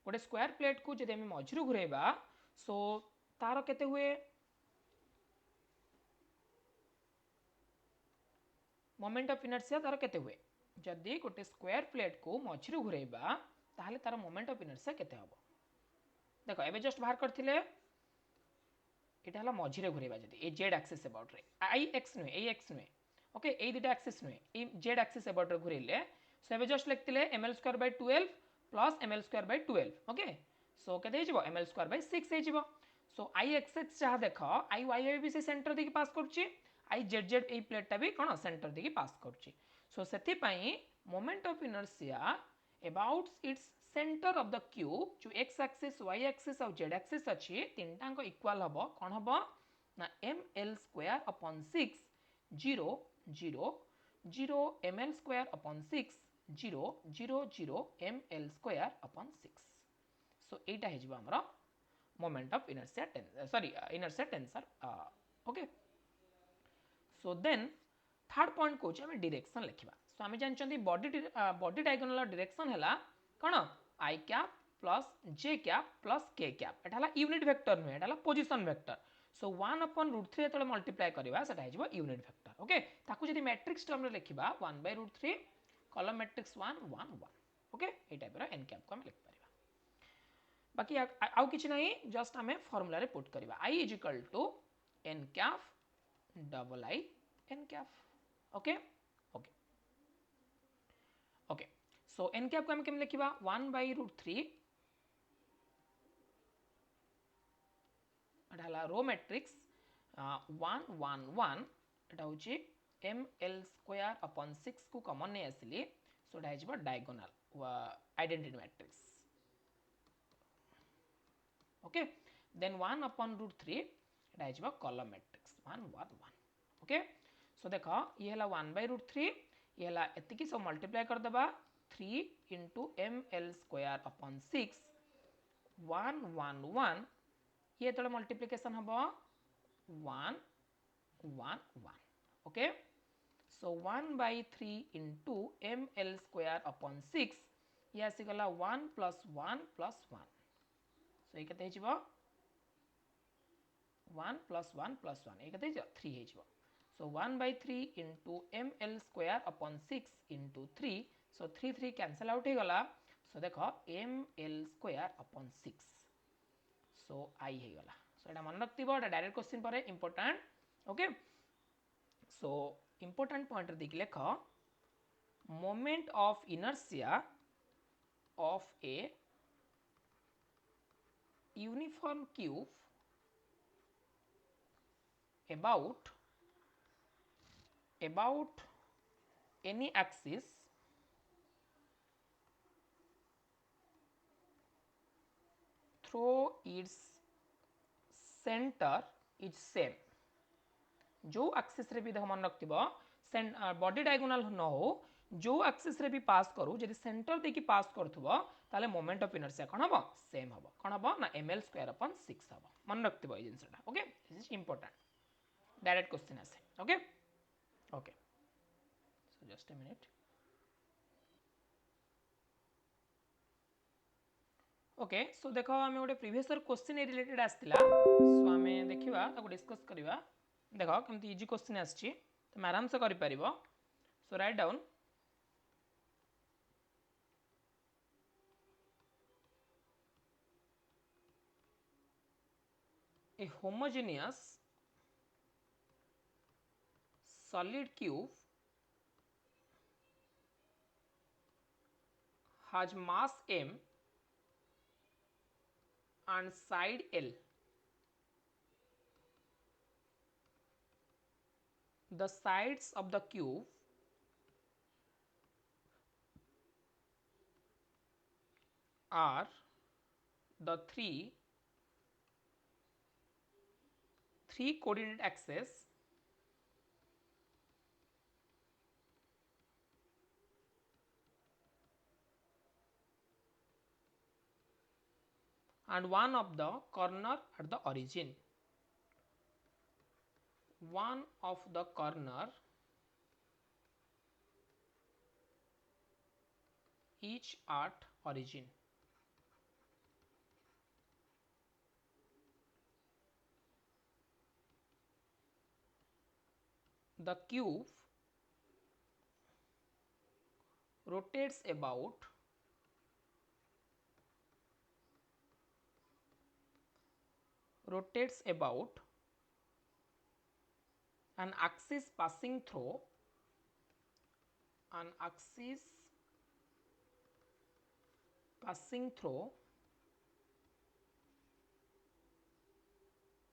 [SPEAKER 1] गोटे स्क्वायर प्लेट को जदी हम मझिरे घुराइबा सो तार केते हुए मोमेंट ऑफ इनर्शिया तार केते हुए जदी गोटे स्क्वायर प्लेट को मझिरे घुराइबा ताहले तार मोमेंट ऑफ इनर्शिया केते हबो देखो एबे जस्ट बाहर करथिले एटा हला मझिरे घुरेबा जदी ए जेड एक्सिस अबाउट रे आई एक्स नुहे ए एक्स नुहे ओके ए दुटा एक्सिस नुहे ए जेड एक्सिस अबाउट रे घुरेले सो एबे जस्ट लिखतिले ml² / 12 प्लस ml² / 12 ओके सो केते हे जिवो ml² / 6 हे जिवो सो आई एक्सिस जहा देखो आई वाई वाई भी से सेंटर देखि पास करछि आई जेड जेड ए प्लेटटा भी कोन सेंटर देखि पास करछि सो सेति पई moment of inertia about its centre of the cube जो x एक्सिस y एक्सिस और z एक्सिस अच्छी तीनटा को इक्वल हबो कोन हबो ना ml² / 6 0 0 0 ml² / 6 0 0 0 ml² / 6 सो एटा हे जिवो हमरो moment of inertia sorry inertia tensor okay so then third point को हमें डायरेक्शन लिखिबा सो हमें जानचंदी बॉडी डायगोनल डायरेक्शन हला कोन आई कैप प्लस जे कैप प्लस के कैप एटा हला यूनिट वेक्टर नुहे एटा हला पोजीशन वेक्टर सो 1/√3 जेतले मल्टीप्लाई करबा सेटा हे जिवो यूनिट वेक्टर ओके ताकू जदी मैट्रिक्स टर्म रे लिखिबा 1/√3 कॉलम मैट्रिक्स 1 1 1 ओके ए टाइप रो एन कैप को हम लिख परिबा बाकी आउ किछ नहीं जस्ट हमें फार्मूला रे पुट करबा i = n cap double I n cap okay okay okay so n cap को हम केम लिखिबा 1/√3 एटा हला रो मैट्रिक्स 1 1 1 एटा होची ml² / 6 को कॉमन नै आसिली सो एटा हेजिबा diagonal identity matrix okay then 1/√3 एटा हेजिबा कॉलम मैट्रिक्स 1 1 1 ओके सो देखो ये हला 1/√3 ये हला एतिकी सब मल्टीप्लाई कर दबा 3 * ml² / 6 1 1 1 ये तले मल्टीप्लिकेशन हबो 1 1 1 ओके सो 1/3 * ml² / 6 ये आसी गला 1 + 1 + 1 सो ये केते हिजबो 1 + 1 + 1 ये केते 3 हिजबो सो 1/3 * ml² / 6 * 3 सो 3 3 कैंसिल आउट हे गला सो देखो ml² / 6 सो आई हे गला सो एटा मन रखतिबो एटा डायरेक्ट क्वेश्चन पर important okay so important point रे देखि लेख moment of inertia of a uniform cube about any axis through its center is same जो एक्सिस रे भी देख मन रखिबो बॉडी डायगोनल न हो जो एक्सिस रे भी पास करू जदि सेंटर देखि पास करथुबो ताले मोमेंट ऑफ इनर्शिया कोन हबो सेम हबो कोन हबो ना ml² / 6 हबो मन रखिबो ए जिंसटा okay this is important direct question आसे okay okay so just a minute okay so देखो आम गोटे प्रीवियस क्वेश्चन रिलेटेड आसला सो आम देखा डिस्कस करवा देख कमी इजी क्वेश्चन आसी तुम आराम से कर so write down a homogeneous solid cube has mass m and side L. The sides of the cube are the three coordinate axes and one of the corner at the origin. One of the corner each at origin. The cube rotates about an axis passing through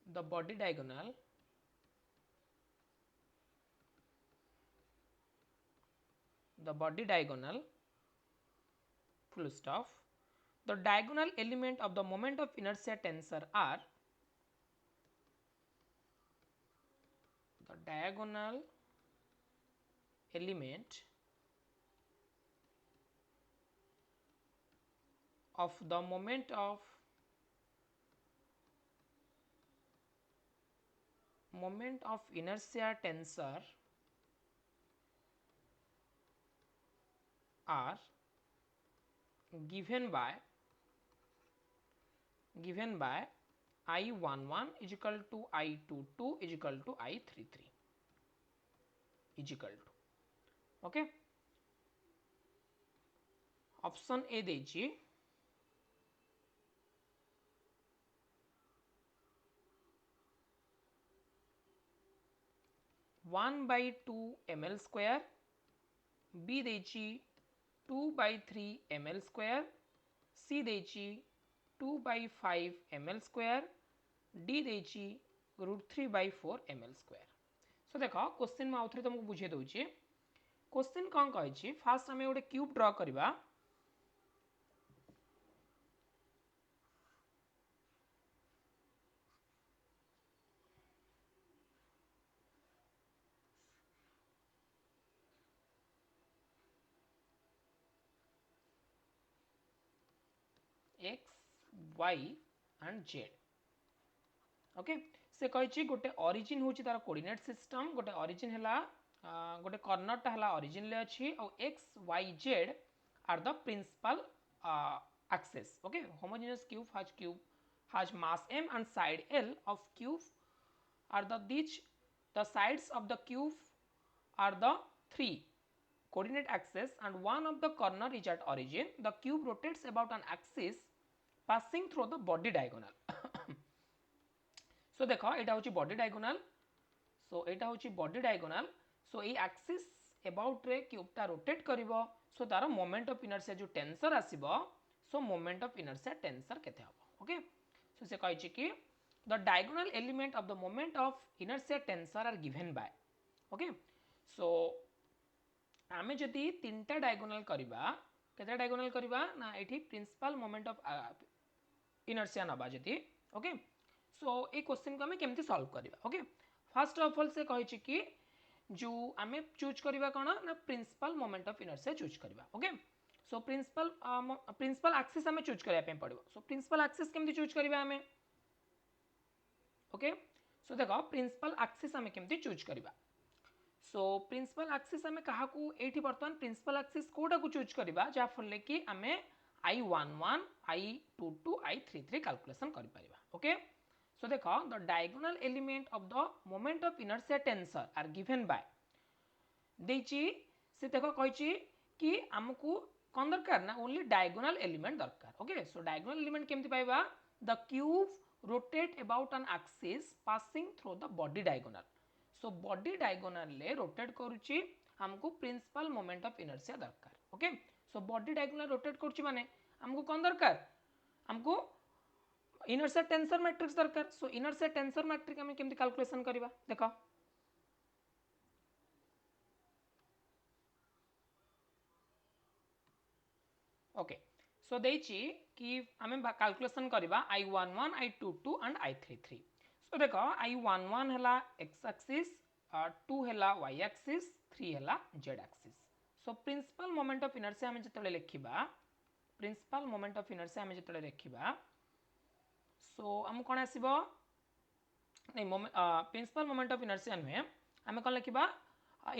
[SPEAKER 1] the body diagonal full stop. The diagonal element of the moment of inertia tensor are the diagonal element of the moment of inertia tensor are given by I11 is equal to I22 is equal to I33 is equal to okay option A देछि 1/2 ml square B देछि 2/3 ml square C देछि 2/5 ml square D देछि √3/4 ml square. सो देख question में आउथरे तुमको बुझे दउछि question कौन कहि फास्ट आम गोटे क्यूब ड्रॉ करवा x y and z okay से कहि गोटे ओरिजिन होची तार कोऑर्डिनेट सिस्टम गोटे ओरिजिन हैला गोटे कॉर्नर टा हैला ओरिजिन ले अछि और x y z are the principal axes okay homogeneous cube has mass m and side L of cube are the sides of the cube are the three coordinate axes and one of the corner is at origin. The cube rotates about an axis passing through the body diagonal. So देखो एटा होची body diagonal so एटा होची body diagonal so ए axis about रे क्यूबटा rotate करिवो so तार moment of inertia जो टेंसर आसीबो so moment of inertia tensor केते हबो ओके सो से कहै छी कि the diagonal element of the moment of inertia tensor are given by okay so आमे जदि तीनटा डायगोनल करबा केते डायगोनल करबा ना एठी प्रिंसिपल मोमेंट ऑफ इनर्शिया नबा जदि ओके सो ए क्वेश्चन को आम केमती सॉल्व करवा ओके फर्स्ट ऑफ ऑल से कही कि जो आम चूज करवा कौन ना principal moment of inertia choose करवा ओके सो प्रिंसिपल एक्सिस आम चूज करने पड़ो सो प्रिंसिपल एक्सिस केमती चूज करवा आम ओके सो देख प्रिंसिपल एक्सिस आम केमती चूज करवा सो प्रिंसिपल एक्सिस आम क्या बर्तमान प्रिंसिपल एक्सिस कोटा को चूज करवा जहाँफल कि आम I11 I22 I33 कैलकुलेशन कर परिबा ओके सो देख the diagonal element of the moment of inertia tensor are given by देची से देख कही कि आमको कौन दरकार ना ओनली डायगोनल एलिमेंट दरकार ओके सो डायगोनल एलिमेंट केमती पाइबा the cube rotate about an axis passing through the body diagonal so body diagonal ले रोटेट करूची हमको प्रिंसिपल मोमेंट ऑफ इनर्शिया दरकार okay so body diagonal rotate करूची माने हमको कौन दरकार हमको इनर्शिया टेंसर मैट्रिक्स दरकार सो इनर्शिया टेंसर मैट्रिक्स हम केमती कैलकुलेशन करबा देखो ओके सो देची कि आम कैलकुलेशन करबा I11 I22 एंड I33 सो देख I11 हला x एक्सिस 2 हला y एक्सिस 3 हला z axis so principal moment of inertia हम जतले लिखिबा प्रिंसिपल मोमेंट ऑफ इनर्शिया हम जतले लिखिबा सो हम कोन आसीबो नहीं प्रिंसिपल मोमेंट ऑफ इनर्शिया नुहे आम कौन लिखा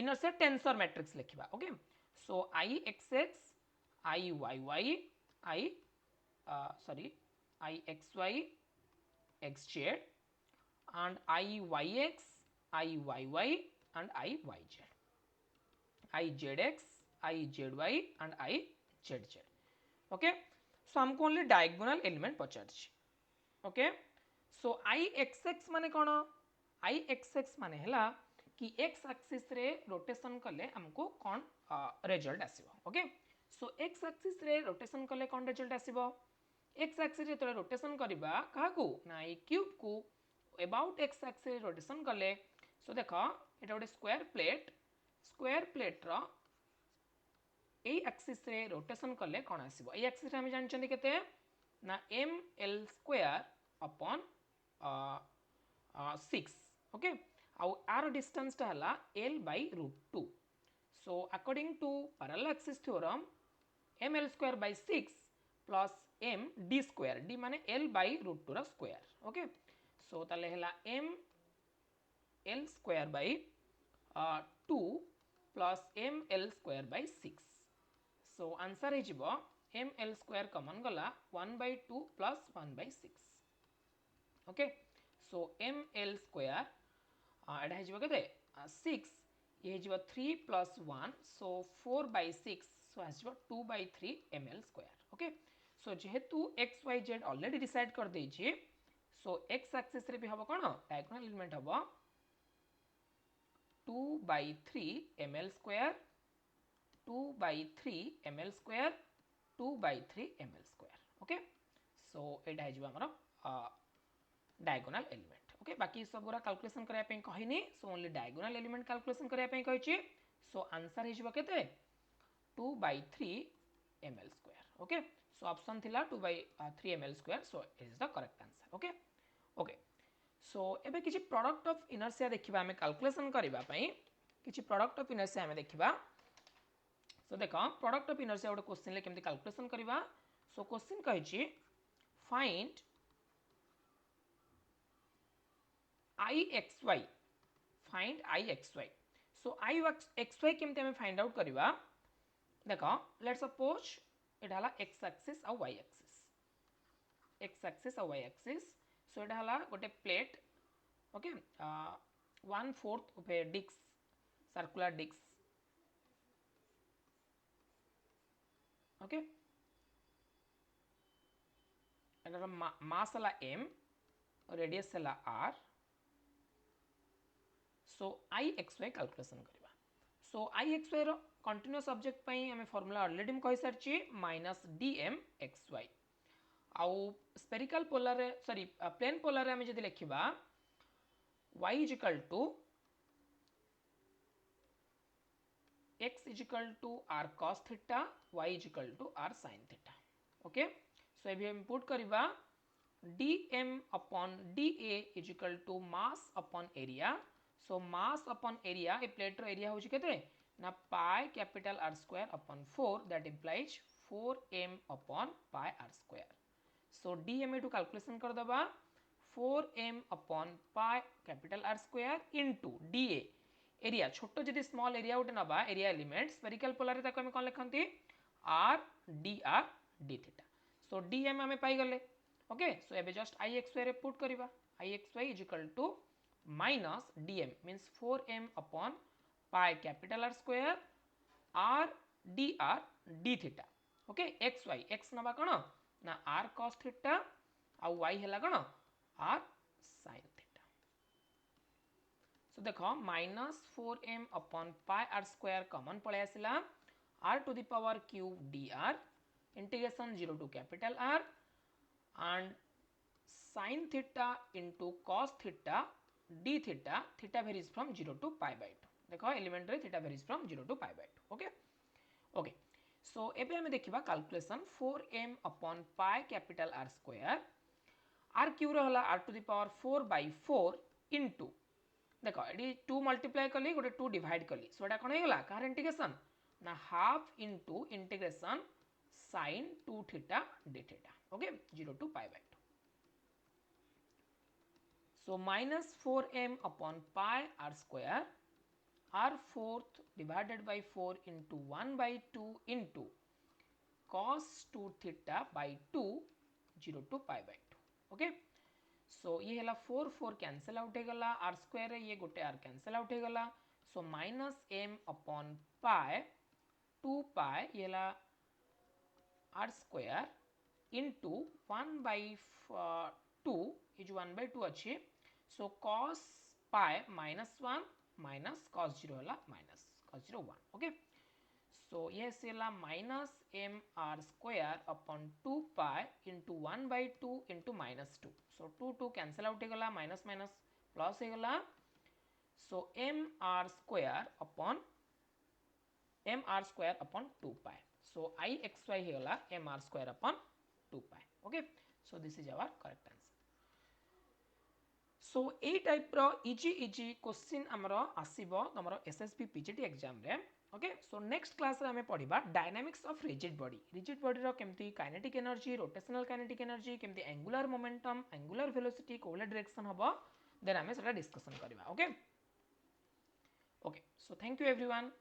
[SPEAKER 1] इनर्शिया टेंसर मैट्रिक्स लिखा okay so IXX IYY IXY XZ and IYX IYY and IYZ IZX IZY and IZZ okay so हमको ओनली डायगोनल एलिमेंट पचार ओके सो IXX माने कौन IXX माने हला कि x एक्सिस रे रोटेशन कले हमको कौन रिजल्ट आसीबो ओके सो x एक्सिस रे रोटेशन कले कौन रिजल्ट आसीबो x एक्सिस रे तले रोटेशन करबा काहाकू ना ई क्यूब को अबाउट x एक्सिस रे रोटेशन कले सो देखो एटा गोटे स्क्वायर प्लेट रो ए एक्सिस रे रोटेशन कले कौन आसीबो ए एक्सिस रे हम जानचंदी केते ना ml² अपॉन 6 ओके आउ आर डिस्टेंस टा हला l/√2 so according to parallel axis theorem ml² by 6 plus m d² d माने l/√2 रा स्क्वायर ओके सो ताले हला ml² by 2 प्लस ml² by 6 सो आंसर हे जिवो ml² कॉमन गला 1/2 प्लस 1/6 ओके सो ml² एटा हे जिवो केते 6 ये जिवो 3 प्लस 1 सो 4/6 सो आस जिवो 2/3 ml² ओके सो जेहेतु x y z already decide कर देछि सो x एक्सिस रे भी हबो कोन डायगोनल एलिमेंट हबो 2/3 ml² 2/3 ml² 2/3 ml² okay so एटा हे जिवो हमर डायगोनल एलिमेंट ओके बाकी सब गुरा कैलकुलेशन करया पे कहिनी so only diagonal element calculation करया पे कहिछि सो आंसर हे जिवो केते 2/3 ml² ओके सो ऑप्शन थिला 2/3 ml² so it is the correct answer okay okay so एबे किछि प्रोडक्ट ऑफ इनर्शिया देखिबा हमें कैलकुलेशन करबा पई किछि प्रोडक्ट ऑफ इनर्शिया हमें देखिबा सो देखो प्रोडक्ट ऑफ इनर्शिया गोटे क्वेश्चन ले केमती कैलकुलेशन करबा सो क्वेश्चन कहिछि find IXY find IXY so IXY केमती हमें फाइंड आउट करबा देखो लेट्स सपोज एटा हला x एक्सिस और y एक्सिस x एक्सिस और y एक्सिस सो एटा हला गोटे plate okay 1/4 of a disc circular disc okay एटार मास हला m रेडियस हला r सो IXY कैलकुलेशन करबा सो IXY रो कंटीन्यूअस ऑब्जेक्ट पई हमें फार्मूला ऑलरेडी हम कहि सारची -dmxy आउ spherical polar sorry plane polar रे हमें जदी लिखिबा y = x = r cos θ y = r sin θ okay so एबी हम पुट करबा dm upon da is equal to mass upon area. So mass upon area A plate row area होची केते ना pi capital R square upon 4 that implies 4m upon pi R square. So dm to calculation कर दबा 4m upon pi capital R square into da area छोटो जदि small area उठे नबा area element spherical polar ताको हम कोन लिखंती r dr d theta. So dm हमें पाई गले. ओके सो एबे जस्ट ixy रे पुट करबा ixy is equal to minus dm means 4m upon pi capital R square r dr d theta. Okay xy x नबा कोन ना r cos theta आ y हैला कोन r sin थीटा. सो देखो minus 4m upon pi r square common पळे आसिला r to the power cube dr integration 0 to capital R and sin theta into cos theta d theta theta varies from 0 to pi by 2. देखो element रे theta varies from 0 to pi by 2. Okay okay so एबे हमें देखिबा calculation 4m upon pi capital R square r cube रो हला r to the power 4 by 4 into देखो AD 2 multiply कली गोटे 2 डिवाइड कली सो एटा कोन हेगला कार इंटीग्रेशन ना half into integration sin 2 theta d theta. Okay 0 to pi by 2. So minus 4m upon pi r square r fourth divided by 4 into 1 by 2 into cos 2 theta by 2 0 to pi by 2. Okay. So ये हला 4 4 cancel out हो गला r square ये गोटे r cancel out हो गला. So minus m upon pi 2 pi ये हला r square into 1 by 2 is 1 by 2 अच्छी. So cos pi minus 1 minus cos 0 हला minus cos 0 1. Okay. So yes हला minus m r square upon 2 pi into 1 by 2 into minus 2. So 2 2 cancel out हो गला minus minus plus हो गला. So m r square upon 2 pi. So I xy हो गला m r square upon 2 pi. Okay. So this is our correct answer. So ए type रो easy question हमरो आसीबो तमरो एसएसबी पीजीटी एग्जाम रे. ओके सो नेक्स्ट क्लास रे हमें पढिबा डायनामिक्स ऑफ रिजिड बॉडी रो केमती kinetic energy rotational kinetic energy केमती एंगुलर मोमेंटम एंगुलर वेलोसिटी कोला डायरेक्शन हबो देन हमें सेटा डिस्कशन करबा. Okay okay so thank you everyone.